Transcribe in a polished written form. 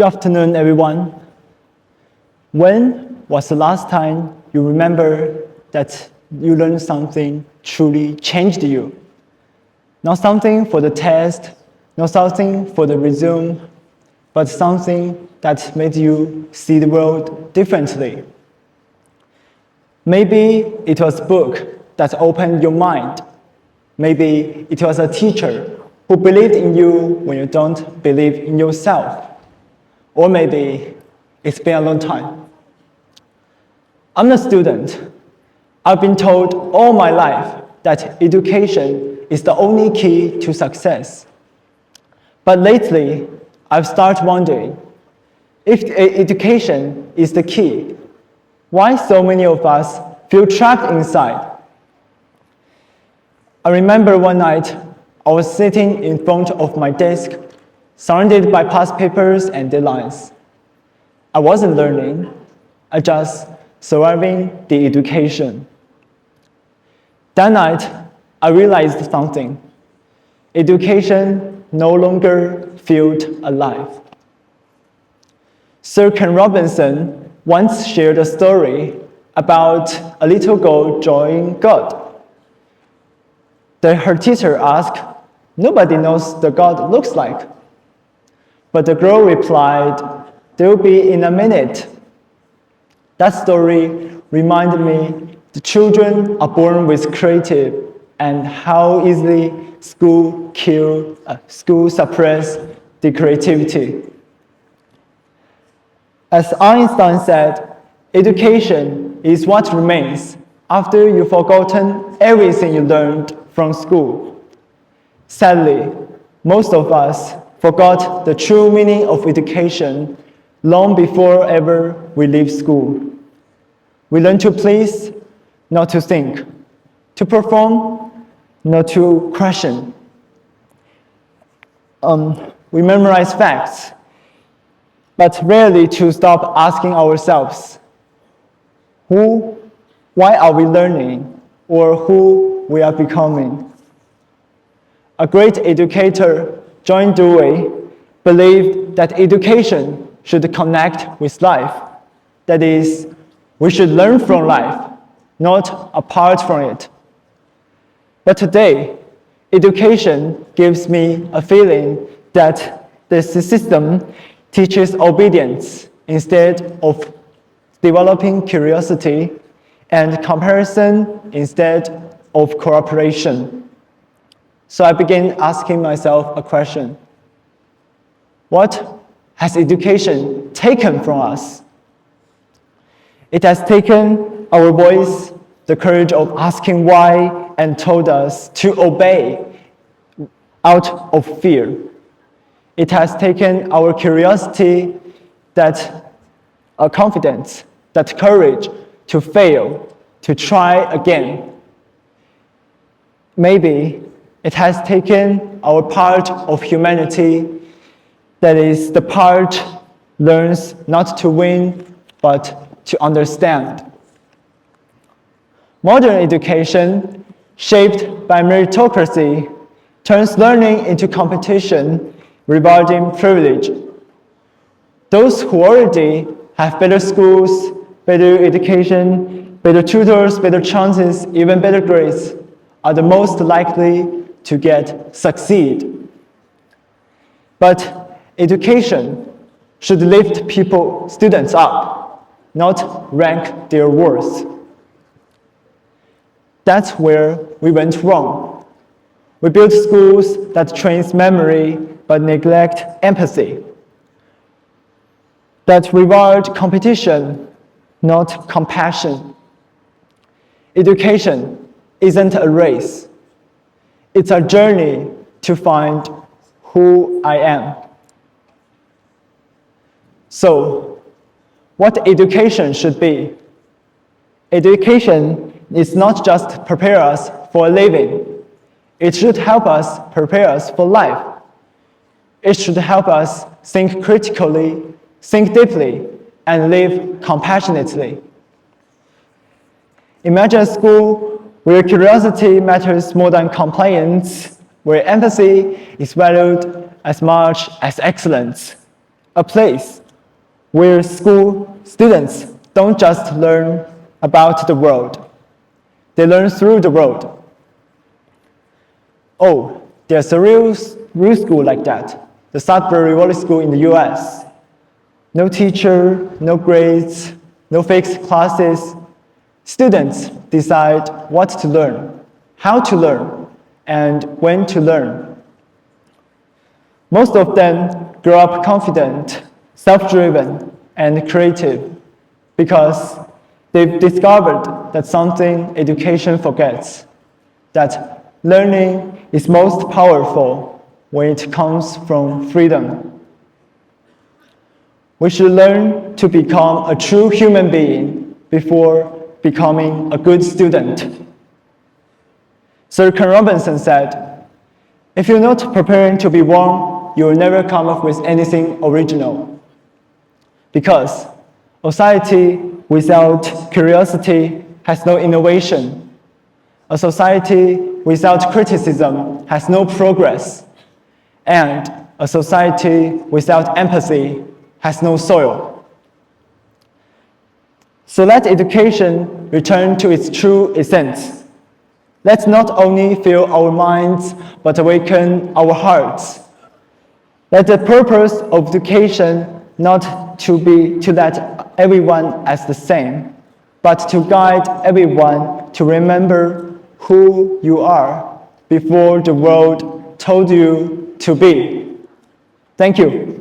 Good afternoon, everyone. When was the last time you remember that you learned something truly changed you? Not something for the test, not something for the resume, but something that made you see the world differently. Maybe it was a book that opened your mind. Maybe it was a teacher who believed in you when you don't believe in yourself. Or maybe it's been a long time. I'm a student. I've been told all my life that education is the only key to success. But lately, I've started wondering, if education is the key, why so many of us feel trapped inside? I remember one night, I was sitting in front of my desk, surrounded by past papers and deadlines. I wasn't learning, I just surviving the education. That night, I realized something. Education no longer felt alive. Sir Ken Robinson once shared a story about a little girl drawing God. Her teacher asked, "Nobody knows the God looks like." But the girl replied, "They'll be in a minute." That story reminded me the children are born with creative and how easily school suppress the creativity. As Einstein said, education is what remains after you've forgotten everything you learned from school. Sadly, most of us forgot the true meaning of education long before ever we leave school. We learn to please, not to think, to perform, not to question. We memorize facts, but rarely to stop asking ourselves, why are we learning, or who we are becoming? A great educator, John Dewey, believed that education should connect with life. That is, we should learn from life, not apart from it. But today, education gives me a feeling that the system teaches obedience instead of developing curiosity and comparison instead of cooperation. So I began asking myself a question. What has education taken from us? It has taken our voice, the courage of asking why, and told us to obey out of fear. It has taken our curiosity, confidence, that courage to fail, to try again. Maybe it has taken our part of humanity, that is, the part learns not to win, but to understand. Modern education, shaped by meritocracy, turns learning into competition, rewarding privilege. Those who already have better schools, better education, better tutors, better chances, even better grades, are the most likely to succeed. But education should lift students up, not rank their worth. That's where we went wrong. We built schools that trains memory but neglect empathy, that reward competition, not compassion. Education isn't a race. It's a journey to find who I am. So, what education should be? Education is not just prepare us for a living. It should help us prepare us for life. It should help us think critically, think deeply, and live compassionately. Imagine a school where curiosity matters more than compliance, where empathy is valued as much as excellence, a place where school students don't just learn about the world, they learn through the world. Oh, there's a real school like that, the Sudbury Valley School in the US. No teacher, no grades, no fixed classes. Students decide what to learn, how to learn, and when to learn. Most of them grow up confident, self-driven, and creative because they've discovered that something education forgets, that learning is most powerful when it comes from freedom. We should learn to become a true human being before becoming a good student. Sir Ken Robinson said, "If you're not preparing to be born, you will never come up with anything original." Because a society without curiosity has no innovation. A society without criticism has no progress. And a society without empathy has no soil. So let education return to its true essence. Let's not only fill our minds, but awaken our hearts. Let the purpose of education not to be to let everyone as the same, but to guide everyone to remember who you are before the world told you to be. Thank you.